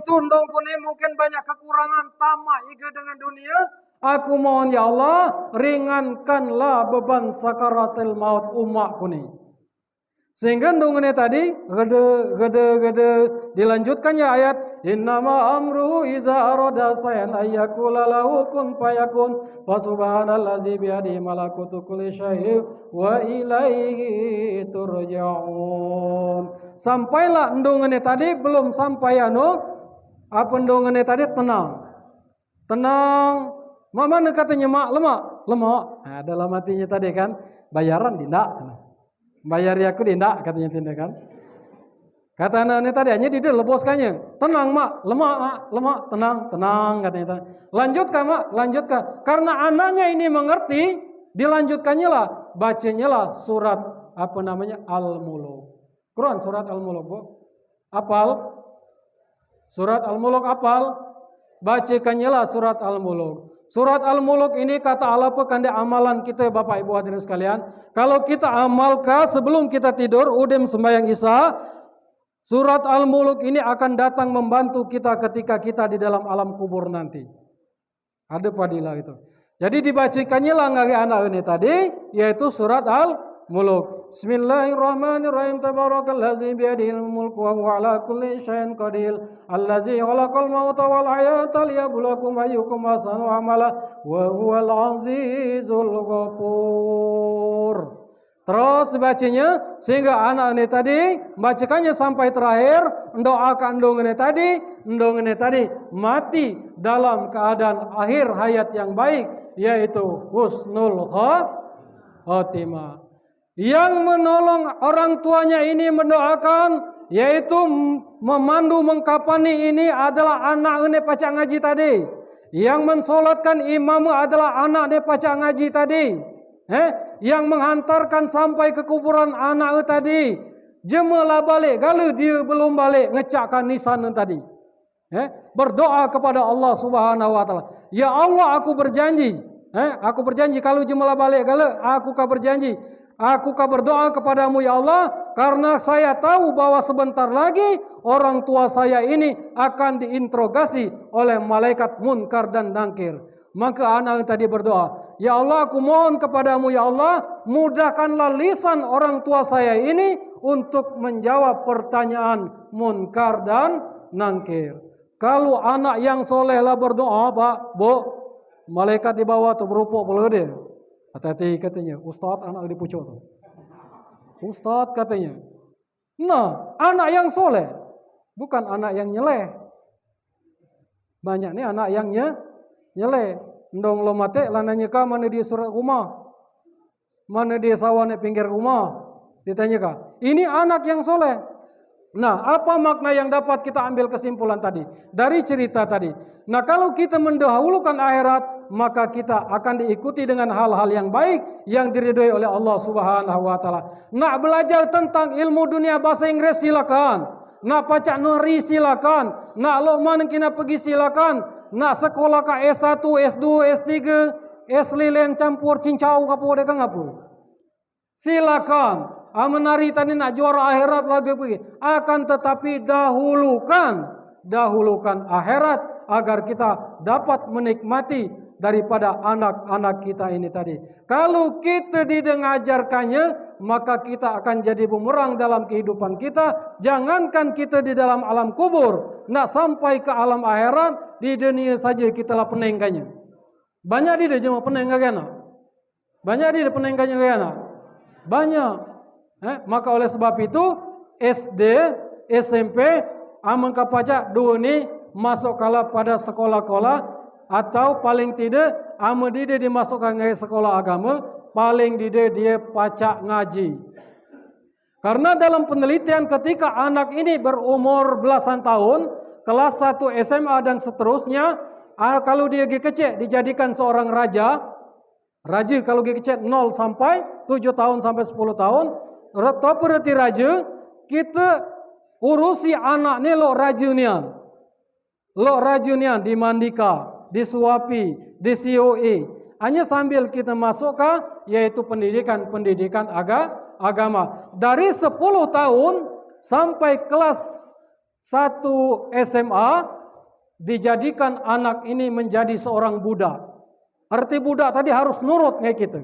tundung kuni mungkin banyak kekurangan tamak iga dengan dunia. Aku mohon ya Allah, ringankanlah beban sakaratil maut umat kuni. Sehingga ndungane tadi gede dilanjutkannya ayat innama amruhu iza arada sayan ayyakula lahu kun fayakun fasubhanallazi biyadihi malakutu kulli syai'in wa ilaihi turja'un. Sampailah ndungane tadi belum sampai apa ndungane tadi tenang. Mana katanya mak lemak. Nah, dalam hatinya tadi kan bayaran tidak. Bayar aku tidak katanya tidak kan. Kata anak-anak tadi hanya dia leboskannya. Tenang mak, lemak, tenang katanya. Lanjutkan mak, lanjutkan. Karena anaknya ini mengerti, dilanjutkannya lah, bacanya lah surat apa namanya Al-Muluk. Quran surat Al-Muluk, Bu. Apal? Surat Al-Muluk apal? Bacakannya lah surat Al-Muluk. Surat Al-Muluk ini kata Allah pekan di amalan kita Bapak Ibu hadirin sekalian. Kalau kita amalkan sebelum kita tidur, udem sembahyang Isya, surat Al-Muluk ini akan datang membantu kita ketika kita di dalam alam kubur nanti. Ada fadilah itu. Jadi dibacakannya lah ngari anak ini tadi, yaitu surat Al-Muluk. Bismillahirrahmanirrahim. Tabarakallazi biyadihil mulku wa huwa ala kulli syai'in qadir. Allazi khalaqal mauta wal hayata liyabluwakum ayyukum ahsanu amala wa huwal azizul ghafur. Terus dibacanya sehingga anak ini tadi bacakannya sampai terakhir, mendoakan ndong ini tadi mati dalam keadaan akhir hayat yang baik, yaitu husnul khatimah. Yang menolong orang tuanya ini mendoakan, yaitu memandu mengkapani ini adalah anak ini pacak ngaji tadi. Yang mensolatkan imam adalah anak dia pacak ngaji tadi. Yang menghantarkan sampai ke kuburan anak tadi. Jemalah balik, kalau dia belum balik ngecakkan nisan tadi. Berdoa kepada Allah Subhanahu wa taala. Ya Allah, aku berjanji. Aku berjanji kalau jemalah balik, kalau aku berjanji. Aku berdoa kepadamu ya Allah, karena saya tahu bahwa sebentar lagi orang tua saya ini akan diinterogasi oleh malaikat munkar dan nakir. Maka anak tadi berdoa, ya Allah, aku mohon kepadamu ya Allah, mudahkanlah lisan orang tua saya ini untuk menjawab pertanyaan munkar dan nakir. Kalau anak yang soleh lah berdoa, Pak, Bu, malaikat di bawah tu berupuk pula dia. Hati-hati katanya, Ustaz anak di pucuk tu. Ustaz katanya. Nah, anak yang soleh, bukan anak yang nyeleh. Banyak ni anak yang nyeleh. Ndong lo mate lananya ka mana dia surat rumah. Mana dia sawan di pinggir rumah. Ditanya ka, ini anak yang soleh. Nah, apa makna yang dapat kita ambil kesimpulan tadi dari cerita tadi? Nah, kalau kita mendahulukan akhirat, maka kita akan diikuti dengan hal-hal yang baik yang diridhoi oleh Allah Subhanahu wa taala. Nak belajar tentang ilmu dunia bahasa Inggris silakan. Nak pacak nuri silakan. Nak lo mana kena pergi silakan. Nak sekolah ke S1, S2, S3, S-lilin campur cincau kapo dekan ngapu. Silakan. Menari tadi nak juara akhirat lagi pergi. Akan tetapi dahulukan akhirat agar kita dapat menikmati daripada anak-anak kita ini tadi. Kalau kita tidak mengajarkannya, maka kita akan jadi bumerang dalam kehidupan kita. Jangankan kita di dalam alam kubur, nak sampai ke alam akhirat, di dunia saja kita lah penengkannya. Banyak dia cuma penengkannya. Banyak dia penengkannya kayaknya. Banyak. Maka oleh sebab itu SD, SMP, amang kapajak dua ni masuk kala pada sekolah-sekolah atau paling tidak ama dia dimasukkan ke sekolah agama, paling tidak dia pacak ngaji. Karena dalam penelitian ketika anak ini berumur belasan tahun, kelas 1 SMA dan seterusnya, kalau dia kecil dijadikan seorang raja kalau dia kecil 0 sampai 7 tahun sampai 10 tahun, berarti raja, kita urusi anak ni lo rajunian dimandika, disuapi, di-COE. Hanya sambil kita masukkan yaitu pendidikan agama. Dari 10 tahun sampai kelas 1 SMA dijadikan anak ini menjadi seorang budak. Arti budak tadi harus nurut ngai kita.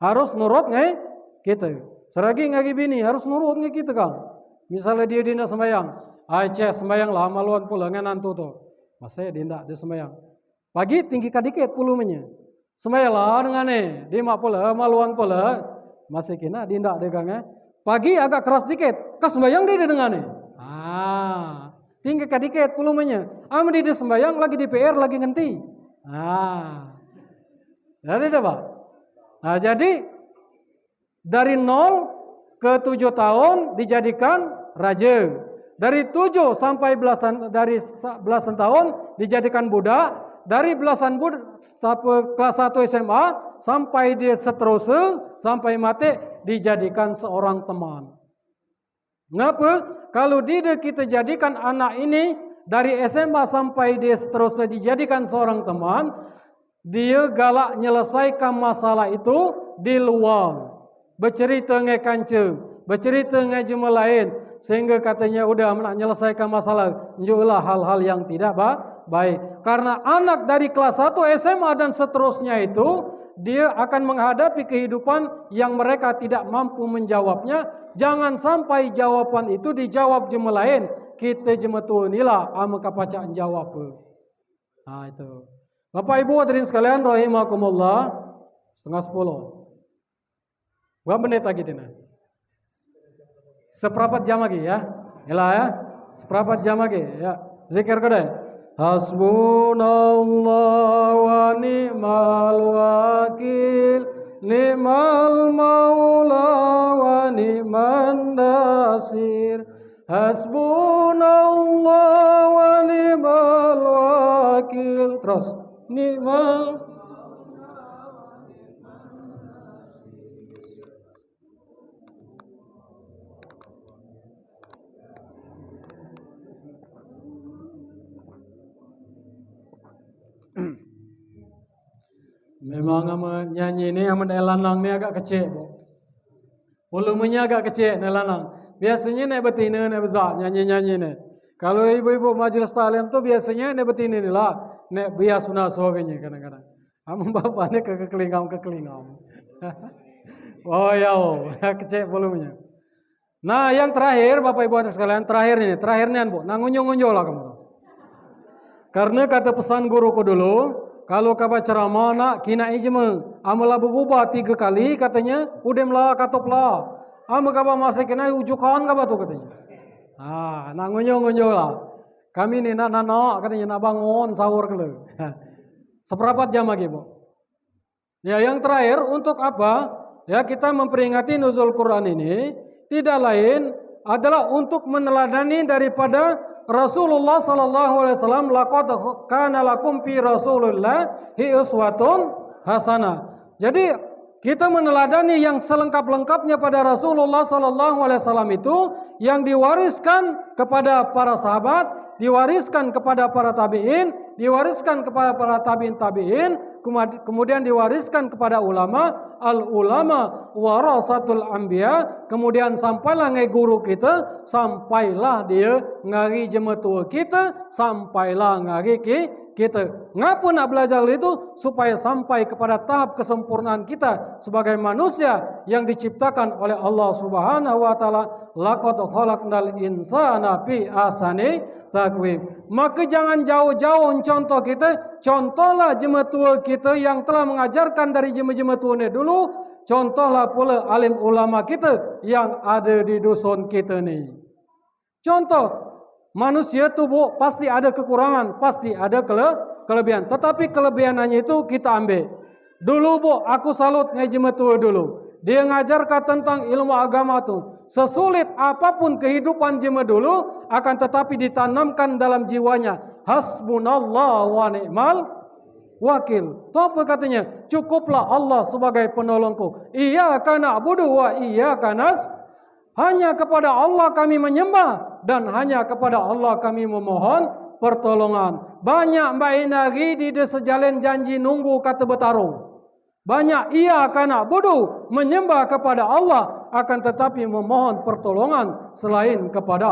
Harus nurut ngai kita. Seragi ngai bini harus nurut ngai kita kan. Misalnya dia dinda sembahyang, cek sembahyang lah maluan pula ngan nantu tu. Masa dinda dia sembahyang. Pagi tinggi kadikit pulumnya. Sembahyang lah dengan dia mak pula maluan pula. Masih kena dinda dia kan. Pagi agak keras dikit, kas sembahyang dia dengan tinggi kadikit pulumnya. Amdi dia sembahyang lagi di PR lagi ngenti. Jadi apa? Nah, jadi dari 0 ke 7 tahun dijadikan raja. Dari 7 sampai belasan tahun dijadikan budak. Dari belasan budak sampai kelas 1 SMA sampai dia seterusnya sampai mati dijadikan seorang teman. Ngapa? Kalau kita jadikan anak ini dari SMA sampai dia seterusnya dijadikan seorang teman, dia galak menyelesaikan masalah itu di luar. Bercerita dengan kanca, bercerita dengan jemaah lain. Sehingga katanya udah nak menyelesaikan masalah. Tunjuklah hal-hal yang tidak baik. Karena anak dari kelas 1 SMA dan seterusnya itu, dia akan menghadapi kehidupan yang mereka tidak mampu menjawabnya. Jangan sampai jawaban itu dijawab jemaah lain. Kita jemaah tu inilah ama kapacaan jawab. Nah itu. Bapak Ibu hadirin sekalian rahimakumullah, 9:30. Berapa menit lagi tina? Seperempat jam lagi ya. Yalah ya. Seperempat jam lagi ya. Zikir kedai. Hasbunallah wa ni'mal wakil, ni'mal maula wa ni'man nasir. Hasbunallah wa ni'mal wakil. Terus ni'mal memang nyanyi ini yang lanang ni agak kecil. Volumenya agak kecil ni lanang. Biasanya ni betina ni besar nyanyi-nyanyi ni. Kalau ibu-ibu majlis taklim tu biasanya ni betina ni lah. Ni bias sunah sebagainya kadang-kadang. Amun bapa ni kekelingam. Oh ya, kecil volumenya. Nah yang terakhir Bapak Ibu Anak sekalian, terakhirnya Bu, ngunyo-ngunyo lah kamu. Karena kata pesan guruku dulu, kalau kaba ceramah nak kina ijma, amala berubah 3 kali katanya, udemlah katoplah. Ama kaba masih kena ujukan kaba tu katanya. Nak ngunyo lah. Kami ni nak katanya nak bangun sahur kelu. Seperempat jam lagi Bu. Ya yang terakhir untuk apa? Ya kita memperingati nuzul Quran ini tidak lain adalah untuk meneladani daripada Rasulullah sallallahu alaihi wasallam, laqad kana lakum fi Rasulillahi uswatun hasanah. Jadi kita meneladani yang selengkap-lengkapnya pada Rasulullah sallallahu alaihi wasallam itu yang diwariskan kepada para sahabat, diwariskan kepada para tabi'in, diwariskan kepada para tabi'in, kemudian diwariskan kepada ulama. Al-ulama warasatul anbiya. Kemudian sampailah ngai guru kita, sampailah dia ngari jemaah tua kita, sampailah ngari kita. Ngapa nak belajar itu? Supaya sampai kepada tahap kesempurnaan kita sebagai manusia yang diciptakan oleh Allah Subhanahu wa taala. Laqad khalaqnal insana fi ahsani taqwim. Maka jangan jauh-jauh contoh kita, contohlah jemaah tua kita yang telah mengajarkan dari jemaah-jemaah tua ni dulu. Contohlah pula alim ulama kita yang ada di dusun kita ni. Contoh, manusia tu Bu, pasti ada kekurangan, pasti ada kelebihan. Tetapi kelebihannya itu kita ambil. Dulu Bu, aku salut dengan jemaah tua dulu. Dia ngajarkan tentang ilmu agama tu. Sesulit apapun kehidupan jemaah dulu, akan tetapi ditanamkan dalam jiwanya. Hasbunallah wa ni'mal wakil. Itu apa katanya? Cukuplah Allah sebagai penolongku. Iyyaka na'budu wa iyyaka nasta'in. Hanya kepada Allah kami menyembah dan hanya kepada Allah kami memohon pertolongan. Banyak baik nari di sejalan janji nunggu kata bertarung. Banyak iyyaka na'budu menyembah kepada Allah akan tetapi memohon pertolongan selain kepada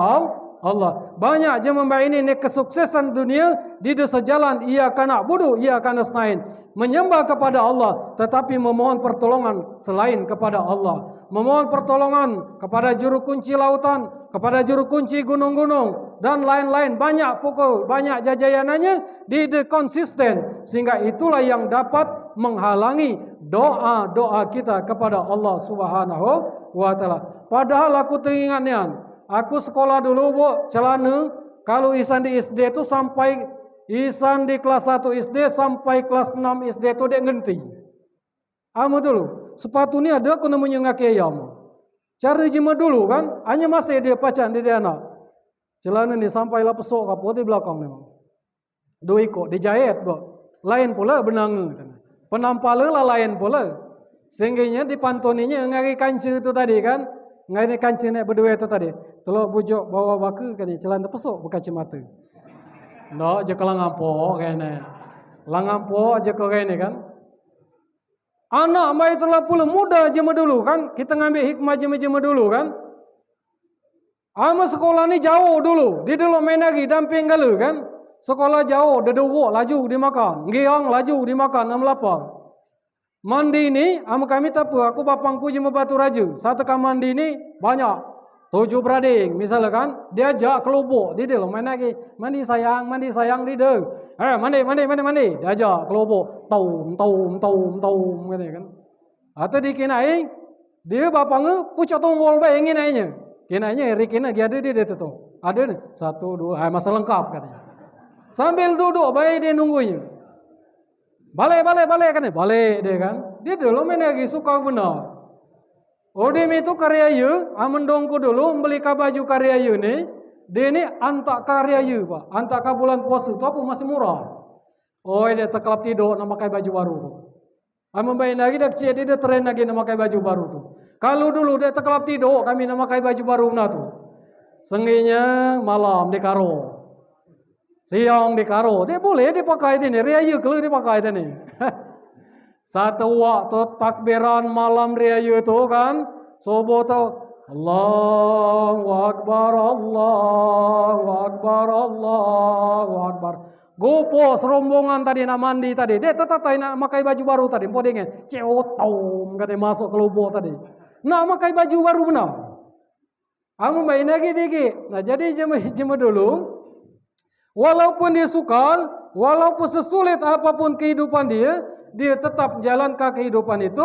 Allah. Banyak je membahas ini kesuksesan dunia di sejalan iyyaka na'budu iyyaka nasta'in. Menyembah kepada Allah tetapi memohon pertolongan selain kepada Allah. Memohon pertolongan kepada juru kunci lautan, kepada juru kunci gunung-gunung dan lain-lain, banyak pokok, banyak jajayanannya di konsisten, sehingga itulah yang dapat menghalangi doa-doa kita kepada Allah Subhanahu wa taala. Padahal aku teringat nian, aku sekolah dulu bu celana, kalau isan di SD itu sampai isan di kelas 1 SD sampai kelas 6 SD itu dek ngenti. Amu dulu, sepatu ni ada aku namanya ngaki ayam. Cara jema dulu kan, hanya masih dia pacan di dia anak. Celana ni sampailah pesok kapur di belakang memang. Dua ikut dijahit bu. Lain pula benang. Penampala lah lain pula. Sehingganya dipantoninya ngari kanca tu tadi kan. Ngari kanca naik berdua tu tadi. Telok bujuk bawa baka kan ni celana pesok berkaca mata. Nak je kalau ngampok kan ni. Langampok je kau kan ni kan. Anak mai itulah pula muda jema dulu kan. Kita ngambil hikmah jema dulu kan. Ama sekolah ni jauh dulu. Dia dulu main lagi damping gala kan. Sekolah jauh, dia dewok laju dimakan. Ngiang laju dimakan, am lapar. Mandi ni, ama kami tak apa. Aku bapangku jema Batu Raja. Satu kam mandi ni banyak. 7 beradik misalnya kan. Dia ajak ke lubuk. Dia dulu main lagi. Mandi sayang dia dah. Mandi. Dia ajak ke lubuk. Taum. Kan. Atau dikinai, dia bapangnya pucuk tunggul baik ingin naiknya. Kinanya kina dia ada dia tu. Ada ni. 1, 2, masa lengkap katanya. Sambil duduk baik dia nunggunya. Balik kan ni. Balik dia kan. Dia dulu main lagi suka benar. Odim itu karya you, amendongku dulu membeli baju karya you ni. Dia ni antak karya you pak. Antak ke bulan puasa tu apa masih murah. Oh dia terkelap tidur nak pakai baju baru tu. Amembain lagi dia kecil dia tren lagi nak pakai baju baru tu. Kalau dulu dia terkelap tidur kami nak pakai baju baru na tu. Senginya malam di karo. Siang di karo. Dia boleh dipakai ni. Raya kalau dipakai ni. Satu waktu takbiran malam raya itu kan. Subuh tu. Allahu Akbar. Gopo serombongan tadi nak mandi tadi. Dia tetap nak pakai baju baru tadi. Podengnya. Ceotom katanya masuk ke lubuk tadi. Nak pakai baju baru benar. Amu main lagi dikit. Nah jadi jema dulu. Walaupun dia sukar, walaupun sesulit apapun kehidupan dia tetap jalankan kehidupan itu,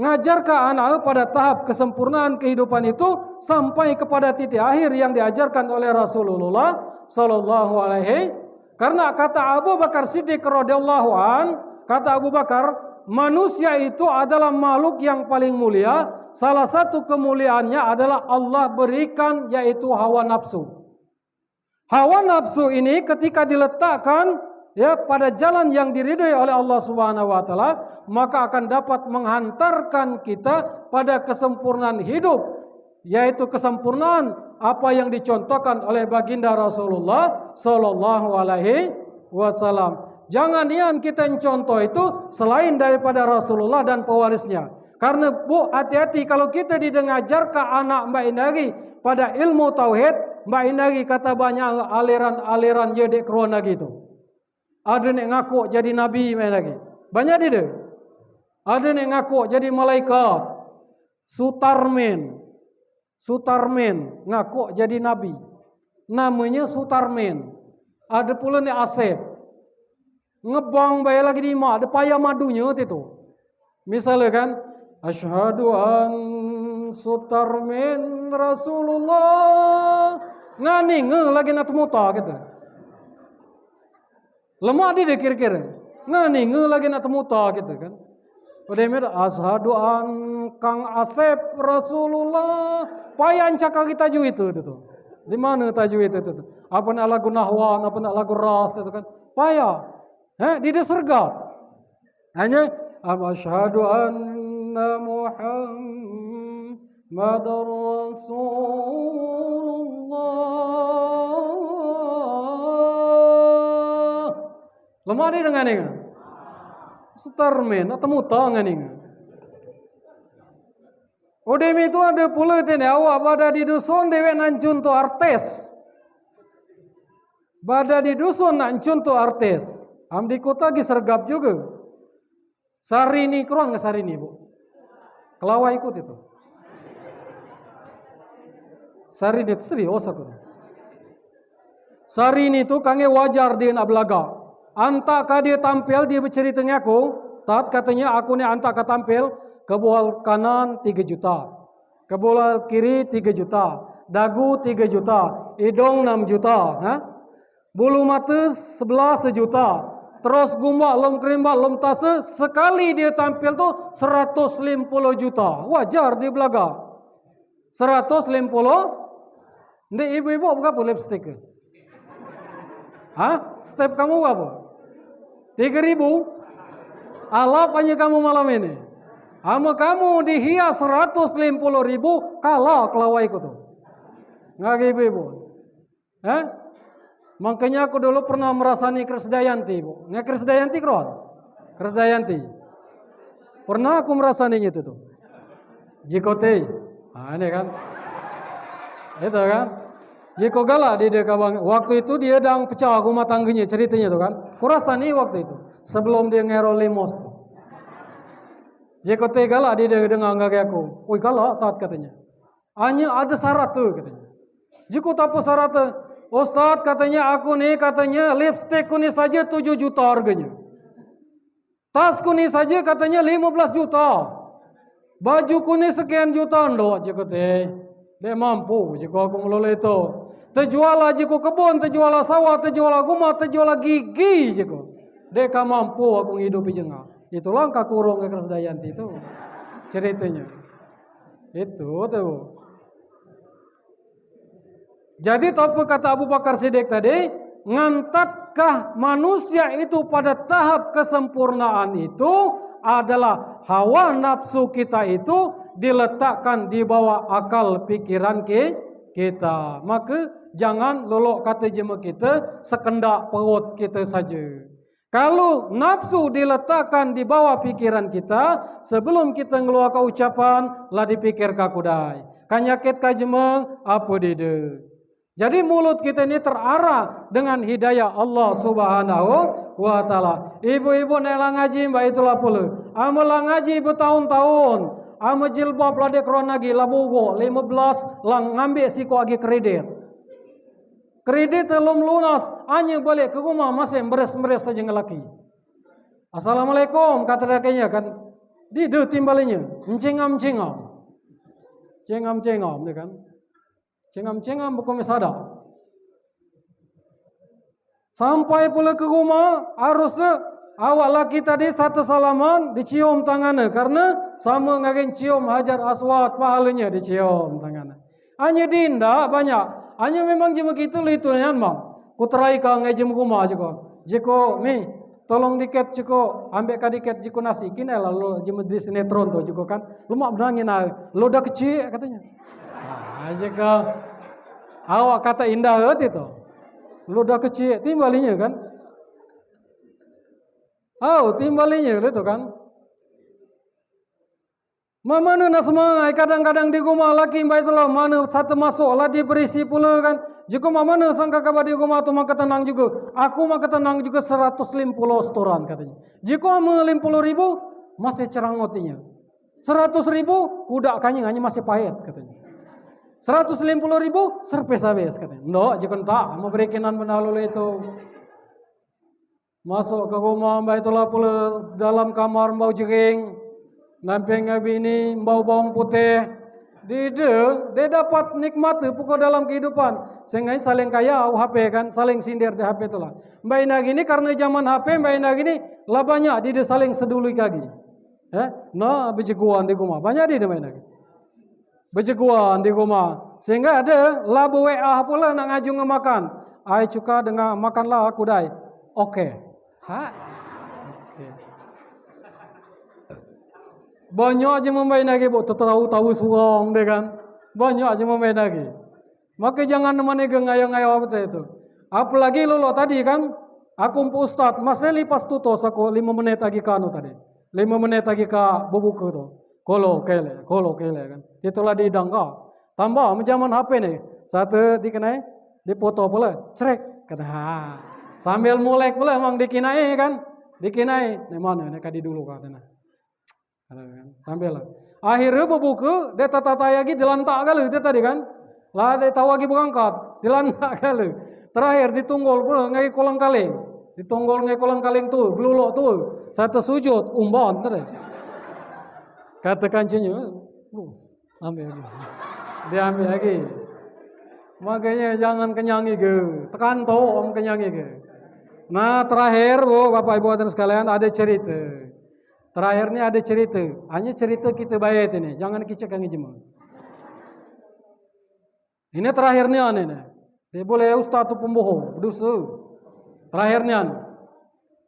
ngajarkan anak pada tahap kesempurnaan kehidupan itu sampai kepada titik akhir yang diajarkan oleh Rasulullah sallallahu alaihi. Karena kata Abu Bakar Siddiq radhiyallahu an, kata Abu Bakar, manusia itu adalah makhluk yang paling mulia. Salah satu kemuliaannya adalah Allah berikan yaitu hawa nafsu. Hawa nafsu ini ketika diletakkan pada jalan yang diridhai oleh Allah Subhanahu wa taala, maka akan dapat menghantarkan kita pada kesempurnaan hidup, yaitu kesempurnaan apa yang dicontohkan oleh baginda Rasulullah sallallahu alaihi wasallam. Jangan yang kita contoh itu selain daripada Rasulullah dan pewarisnya. Karena bu, hati-hati kalau kita didengarkan anak Mbak Indari pada ilmu tauhid. Mbak Indari kata banyak aliran je dek keruan lagi tu. Ada yang ngaku jadi nabi main lagi. Banyak dia. Ada yang ngaku jadi malaikat. Sutarmen ngaku jadi nabi. Namanya Sutarmen. Ada pula ni Asep. Ngebang bayar lagi di mak, ada payah madunya itu. Misalnya kan, asyhadu an Sutarmen Rasulullah. Ngani lagi nak temuta gitu. Lemah dia kira-kira. Ngani lagi nak temuta gitu kan. Udah meda asyhadu an Kang Asep Rasulullah. Payah cakap kita ju itu tu. Di mana tajwid itu? Apa nak lagu nahwan, apa nak lagu ras itu kan. Payah. Dia sergap. Hanya asyhadu anna Muhammadar Rasulullah. Lemah dia dengan ini. Sutarmen, atau muta dengan ini. Udem itu ada pula tene awak pada di dusun dewe nancun tu artis. Bada di dusun nak contoh artis. Am di kota lagi sergap juga. Sarini keruan nggak Sarini bu? Kelawai ikut itu. Sarini itu serius aku. Sarini itu kange wajar dia nak belaga. Antak ka dia tampil dia berceritanya aku. Tat katanya aku ni antak ka tampil. Kebol kanan 3 juta. Kebol kiri 3 juta. Dagu 3 juta. Hidung 6 juta. Ha? Bulu mata sebelah 1 juta. Terus gumbak, lom kerimbak, lom tase. Sekali dia tampil tu 150 juta. Wajar dia belaga. 150. Ini ibu-ibu berapa lipstick? Hah? Step kamu berapa? 3.000? Alap aja kamu malam ini. Ama kamu dihias 150.000 kalah kelawaiku tu. Nggak ibu-ibu. Hah? Makanya aku dulu pernah merasani Krisdayanti, Bu. Nggak Krisdayanti kron? Krisdayanti. Pernah aku merasaninya itu tuh. Jikote. Nah, ini kan. Itu kan. Jiko galak di dia kabang. Waktu itu dia sedang pecah rumah tangganya ceritanya tuh kan. Kurasani waktu itu. Sebelum dia ngerol limos tuh. Jikote galak di dia dengar ngagak aku. Woi galak tat katanya. Hanya ada syarat tuh katanya. Jiko tapo syarat tuh. Ustaz katanya aku nih katanya lipstikku nih saja 7 juta harganya. Tasku nih saja katanya 15 juta. Bajuku nih sekian juta ndok jika teh. Dia mampu jika aku meloleh itu. Terjual jika kebun, terjual sawah, terjual rumah, terjual gigi jika. Dia mampu aku hidup jengah. Itulah angka kurung ke Krisdayanti itu ceritanya. Itu tuh. Jadi apa kata Abu Bakar Siddiq tadi, ngantatkah manusia itu pada tahap kesempurnaan itu adalah hawa nafsu kita itu diletakkan di bawah akal pikiran kita. Maka jangan lolok kata jema kita sekendak perut kita saja. Kalau nafsu diletakkan di bawah pikiran kita, sebelum kita ngeluarkan ucapan, lah dipikir kakudai. Kanyakit kajemeng, apa dia? Jadi mulut kita ini terarah dengan hidayah Allah Subhanahu wa taala. Ibu-ibu nak ngaji mbak itulah pula. Amal ngaji bertahun-tahun. Amal jilbab lah dia kerana lagi labugo 15 lang ngambil siko lagi kredit. Kredit belum lunas, hanya balik ke rumah masih beres-beres saja ngelaki. Assalamualaikum kata dia kan. Di timbalinya, encingam-encingam. Cengam-cengam dia kan. Cengam-cengam bukan sadar. Sampai pula ke rumah, harusnya awak laki tadi satu salaman dicium tangannya. Karena sama dengan cium hajar aswad pahalanya dicium tangannya. Hanya dinda banyak. Hanya memang jika begitu itu yang bang. Kuterai ka ngajem rumah juga. Jika mi tolong diket jiko ambil ka diket jiko nasi. Kini lalu jema di sinetron tu jiko kan. Lu mak benangin lu dah kecil katanya. Jika awak kata indah itu, lu dah kecil, timbalinya kan? Timbalinya itu kan? Mana nak semangat? Kadang-kadang di rumah laki mbak itulah mana satu masuk lah dia berisi pula kan? Jika mana sangka kabar di rumah tu maka tenang juga. Aku maka tenang juga 150 setoran katanya. Jika 50.000 masih cerangotinya. 100.000 kuda kanyang hanya masih pahit katanya. 150.000 serpes habis katanya. No, jika tak mau berikinan benar itu. Masuk ke rumah mbak itulah pula dalam kamar bau jering, ngamping bini bau bawang putih. Dia dapat nikmat pokok dalam kehidupan. Sehingga saling kaya HP kan, saling sindir di HP itulah. Mbak Ina gini karena zaman HP mbak Ina gini lah banyak dia saling sedului kaki. No, bejeguan di rumah banyak dia mbak Ina gini. Berjeguan di rumah. Sehingga ada labu WA pula nak ngaju ngemakan. Ai cuka dengan makanlah aku dai. Okey. Okay. Banyak aja membaik lagi, tahu surang dia kan. Banyak aja membaik lagi. Maka jangan nemani ngayang-ngayang apa itu. Apalagi lo tadi kan, aku ustaz, masih lipas tutos aku 5 menit lagi kanu tadi. 5 menit lagi ke bubuku tu. Kolo kele kan. Itulah di dangka. Tambah zaman HP ni. Satu dikenai, dipoto pula. Cerek. kata sambil mulek pula emang dikinai kan, dikinai, nih mana nih kadi dulu katanya, sambil lah. Akhirnya bebuku, dia tata lagi dilantak kali itu tadi kan, lah dia tahu lagi berangkat, dilantak kali. Terakhir ditunggol pula ngai kolang kaling, ditunggol ngai kolang kaling tuh, belulok tuh, satu sujud, umban tadi. Kata kancinya, ambil lagi, dia ambil lagi. Makanya jangan kenyangi ke, tekan to om kenyangi ke. Nah terakhir bu, bapak ibu dan sekalian ada cerita. Terakhir ini ada cerita, hanya cerita kita bayat ini, jangan kicak yang jema. Ini terakhirnya nih, dia boleh ustaz atau pembohong, berdosa. Terakhirnya,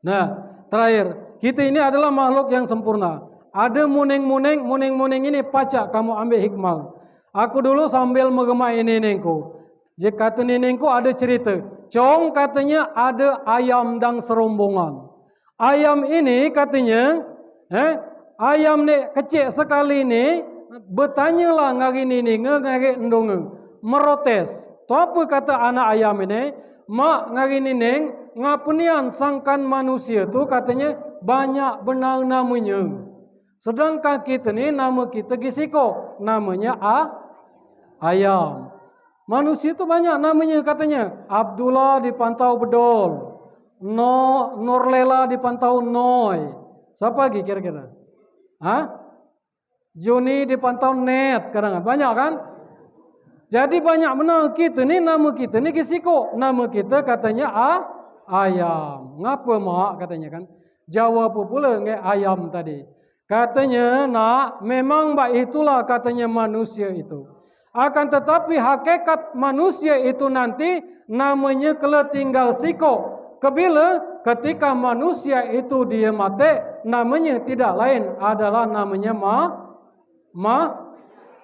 nah terakhir kita ini adalah makhluk yang sempurna. Ada muning ini pacak kamu ambil hikmah. Aku dulu sambil mengemai nenengku. Jika kata nenengku ada cerita, Cong katanya ada ayam dan serombongan. Ayam ini katanya. Ayam ni kecil sekali ni bertanyalah ngari ni ngari endong merotes. Tu apa kata anak ayam ini? Mak ngari ni ngapunian sangkan manusia tu katanya banyak benar namanya. Sedangkan kita ni nama kita gisiko, namanya ayam. Manusia tu banyak namanya katanya. Abdullah dipantau bedol. Nurlela dipantau Noi. Siapa lagi kira-kira? Joni dipantau net kadang-kadang. Banyak kan? Jadi banyak benar kita ni nama kita ni kisiko. Nama kita katanya ayam. Ngapa mak katanya kan? Jawab pula ngai ayam tadi. Katanya nak memang itulah katanya manusia itu. Akan tetapi hakikat manusia itu nanti namanya kalau tinggal siko. Kebila ketika manusia itu dia mati, namanya tidak lain adalah namanya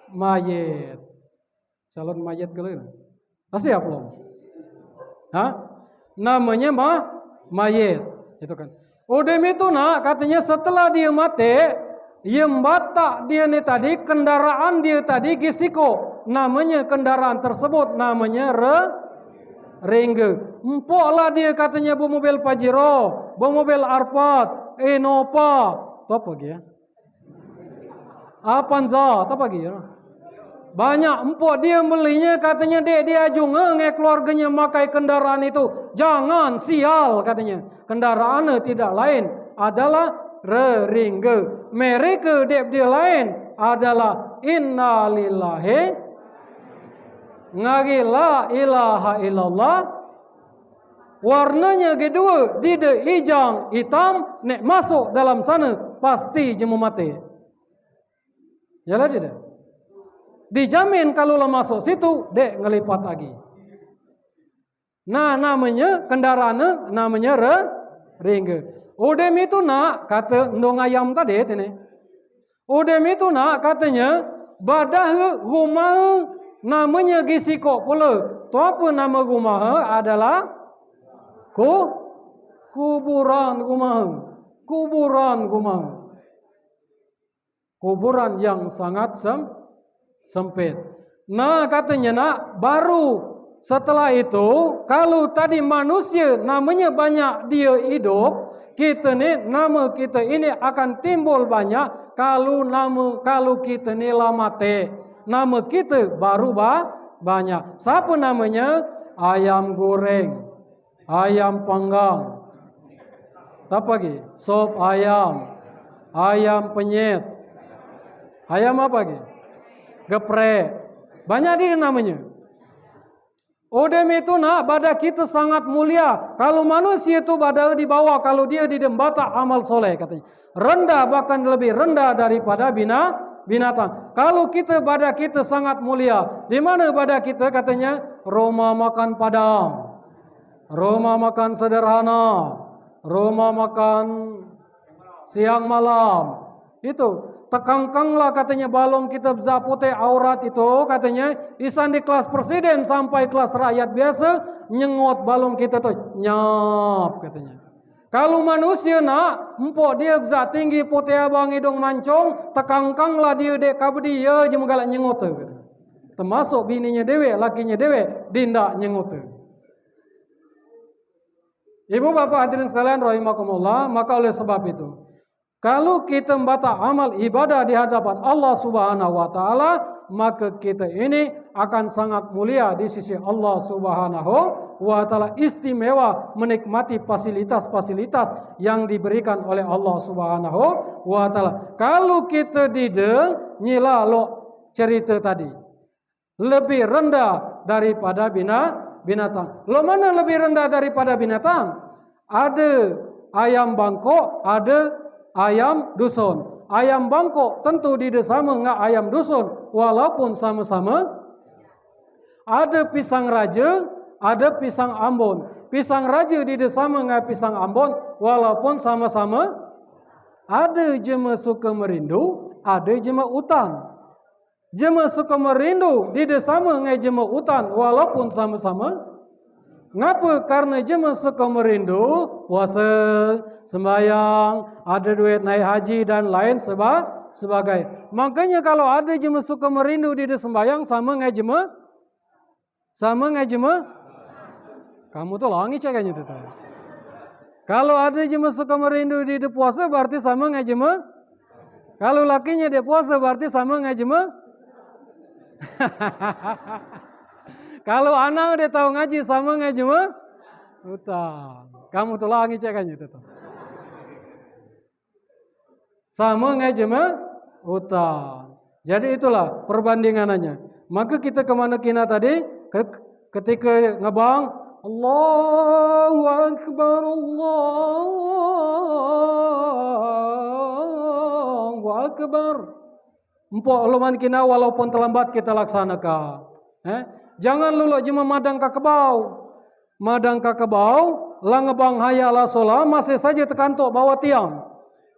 mayit. Calon mayit kalau masih apa belum? Namanya mayit. Itu kan. Udem itu nak katanya setelah dia mati, yang batak dia ni tadi kendaraan dia tadi gisiko. Namanya kendaraan tersebut namanya Rengge. Empok lah dia katanya bermobil Pajero, bermobil Arpad, Innova, tu apa lagi ya? Avanza, tu apa lagi ya? Banyak empok dia belinya katanya dek dia ajung ngai keluarganya makai kendaraan itu. Jangan sial katanya. Kendaraan tidak lain adalah Rengge. Mereka dek dia lain adalah innalillahi ngari la ilaha illallah. Warnanya kedua tidak hijau hitam, nek masuk dalam sana pasti jemu mati. Yalah tidak. Dijamin kalau lah masuk situ dek ngelipat lagi. Nah namanya kendaraan namanya Rengge. Udem itu nak kata ndong ayam tadi ini. Udem itu nak katanya badah rumah namanya gisiko pula. Tu apa nama rumah adalah kuburan rumah. Kuburan yang sangat sempit. Nah katanya nak baru setelah itu kalau tadi manusia namanya banyak dia hidup, kita ni nama kita ini akan timbul banyak kalau kita ni lah mati. Nama kita baru banyak. Siapa namanya? Ayam goreng, ayam panggang, apa lagi? Sop ayam, ayam penyet, ayam apa lagi? Geprek. Banyak dia namanya. Odem itu nak badan kita sangat mulia. Kalau manusia itu badan di bawah, kalau dia di dembata amal soleh katanya. Rendah, bahkan lebih rendah daripada binatang. Kalau kita badan kita sangat mulia. Di mana badan kita katanya? Rumah makan padang, rumah makan sederhana, rumah makan siang malam. Itu tekangkanglah katanya balong kita zapute aurat itu katanya isan di kelas presiden sampai kelas rakyat biasa nyengot balong kita tuh nyap katanya. Kalau manusia nak empok dia bisa tinggi putih abang hidung mancung tekangkanglah dia dek kabdi ya je mengalak nyengot tu. Termasuk bininya dewe, lakinya dewe dindak nyengot tu. Ibu bapak hadirin sekalian rahimakumullah, maka oleh sebab itu, kalau kita membata amal ibadah di hadapan Allah Subhanahu wa taala, maka kita ini akan sangat mulia di sisi Allah Subhanahu wa taala, istimewa menikmati fasilitas-fasilitas yang diberikan oleh Allah Subhanahu wa taala. Kalau kita tidak nyila lo cerita tadi, lebih rendah daripada binatang. Lo mana lebih rendah daripada binatang? Ada ayam bangkok, ada ayam dusun. Ayam bangkok tentu tidak sama dengan ayam dusun, walaupun sama-sama. Ada pisang raja, ada pisang Ambon. Pisang raja tidak sama dengan pisang Ambon, walaupun sama-sama. Ada jema suka merindu, ada jema utan. Jema suka merindu tidak sama dengan jema utan, walaupun sama-sama. Ngapa? Karena jema suka merindu puasa, sembahyang, ada duit naik haji dan lain sebagai. Makanya kalau ada jema suka merindu di sembahyang sama dengan jema, kamu tuh langi cakanya tuh. Kalau ada jema suka merindu di puasa berarti sama dengan jema. Kalau lakinya dia puasa berarti sama dengan jema. Kalau anak dia tahu ngaji sama ngaji mah utang. Kamu tuh lagi cekannya itu. Sama ngaji mah utang. Jadi itulah perbandingannya. Maka kita kemana kina tadi? Ketika ngebang Allahu Akbar, Allahu Akbar. Empok luman kina walaupun terlambat kita laksanakan. Jangan lulu jema madang ka kebau. Madang ka kebau, langebang hayala sola masih saja tekantok bawa tiang.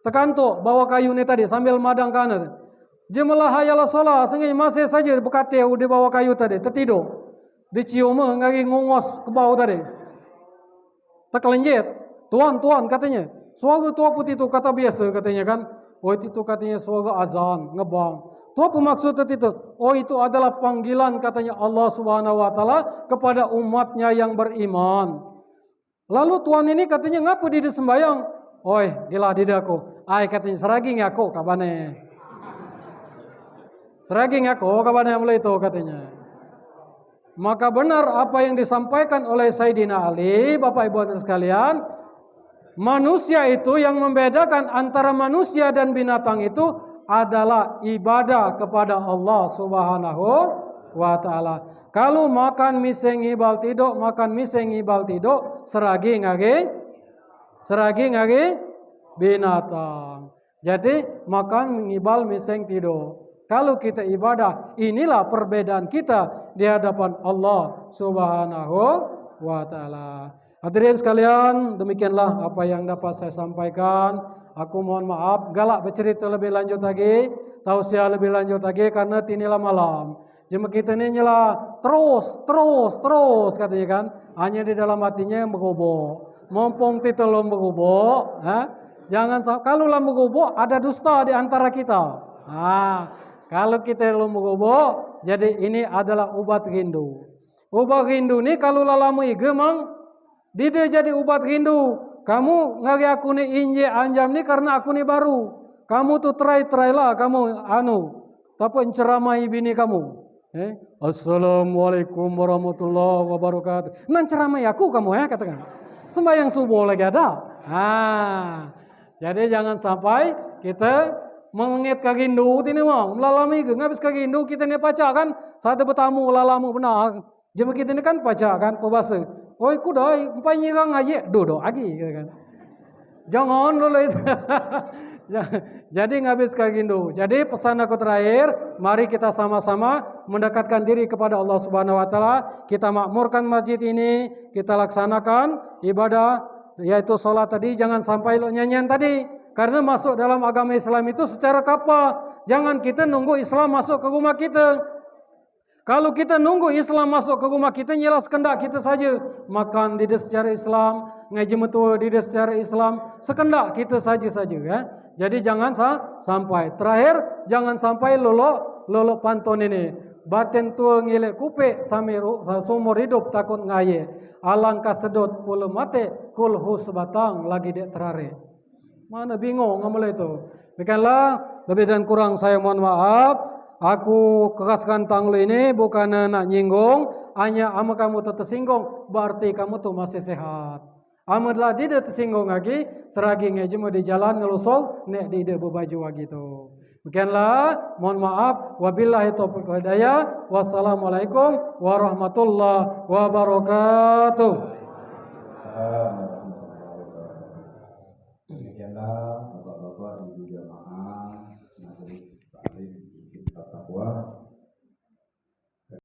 Tekantok bawa kayu ni tadi sambil madang kanan. Jemalah hayala sola sehingga masih saja bekate di bawah kayu tadi tertidur. Dicium ngagi ngongos ke bau tadi. Terkelenjet. Tuan katanya. Suara tua putih itu kata biasa katanya kan. Oh itu katanya suara azan ngebang. Itu apa maksud itu? Oh itu adalah panggilan katanya Allah Subhanahu wa taala kepada umatnya yang beriman. Lalu tuan ini katanya ngapa di sembahyang? Oi, gila didaku. Ai katanya seragi ngaku kabane. Seragi ngaku kabane mulai itu katanya. Maka benar apa yang disampaikan oleh Sayyidina Ali, Bapak Ibu hadirin sekalian, manusia itu yang membedakan antara manusia dan binatang itu adalah ibadah kepada Allah Subhanahu wa taala. Kalau makan miseng ibal tidok, makan miseng ibal tidok, seragi ngage binatang. Jadi makan ngibal miseng tidok. Kalau kita ibadah, inilah perbedaan kita di hadapan Allah Subhanahu wa taala. Hadirin sekalian, demikianlah apa yang dapat saya sampaikan. Aku mohon maaf, galak bercerita lebih lanjut lagi, tausiah lebih lanjut lagi karena tinilah malam. Jemaah kita ini nyela terus katanya kan. Hanya di dalam hatinya yang bergobok. Mumpung kita belum bergobok, jangan kalau belum bergobok ada dusta di antara kita. Kalau kita belum bergobok, jadi ini adalah obat rindu. Obat rindu ni kalau lama ige mang, dia jadi obat rindu. Kamu ngari aku ni inje anjam ni karena aku ni baru. Kamu tuh try lah kamu tapi ceramai bini kamu. Assalamualaikum warahmatullahi wabarakatuh. Nan ceramai aku kamu katakan. Sembahyang subuh lagi ada. Jadi jangan sampai kita mengit kagindu tini mau melalami ngabis kagindu kita ni pacak kan. Saat bertamu lalamu benar. Jemaah kita ni kan pacak kan pebasa. Oi kudai empai nyirang aja duduk lagi kan. Jangan dulu itu. Jadi ngabis kagindu. Jadi pesan aku terakhir, mari kita sama-sama mendekatkan diri kepada Allah Subhanahu wa taala. Kita makmurkan masjid ini, kita laksanakan ibadah yaitu salat tadi, jangan sampai lo nyanyian tadi. Karena masuk dalam agama Islam itu secara kapal. Jangan kita nunggu Islam masuk ke rumah kita. Kalau kita nunggu Islam masuk ke rumah kita, nyelas kendak kita saja. Makan tidak secara Islam, ngaji metua tidak secara Islam, sekendak kita saja ya. Jadi jangan sampai. Terakhir, jangan sampai lolok pantun ini. baten tua ngilek kupe samiru sumur hidup takut ngaye. Alangkah sedot puluh mate kulhu sebatang lagi dek terare. Mana bingung ngamal itu. Bukanlah lebih dan kurang saya mohon maaf. Aku kekaskan tanglu ini bukan nak nyinggung, hanya ama kamu tu tersinggung, berarti kamu tu masih sehat. Amadlah tidak tersinggung lagi, seragi ngejemu di jalan ngelusol, nek tidak berbaju lagi tu. Demikianlah, mohon maaf, wabillahi taufiq wal hidayah, wassalamualaikum warahmatullahi wabarakatuh. Demikianlah Bapak-bapak Ibu jamaah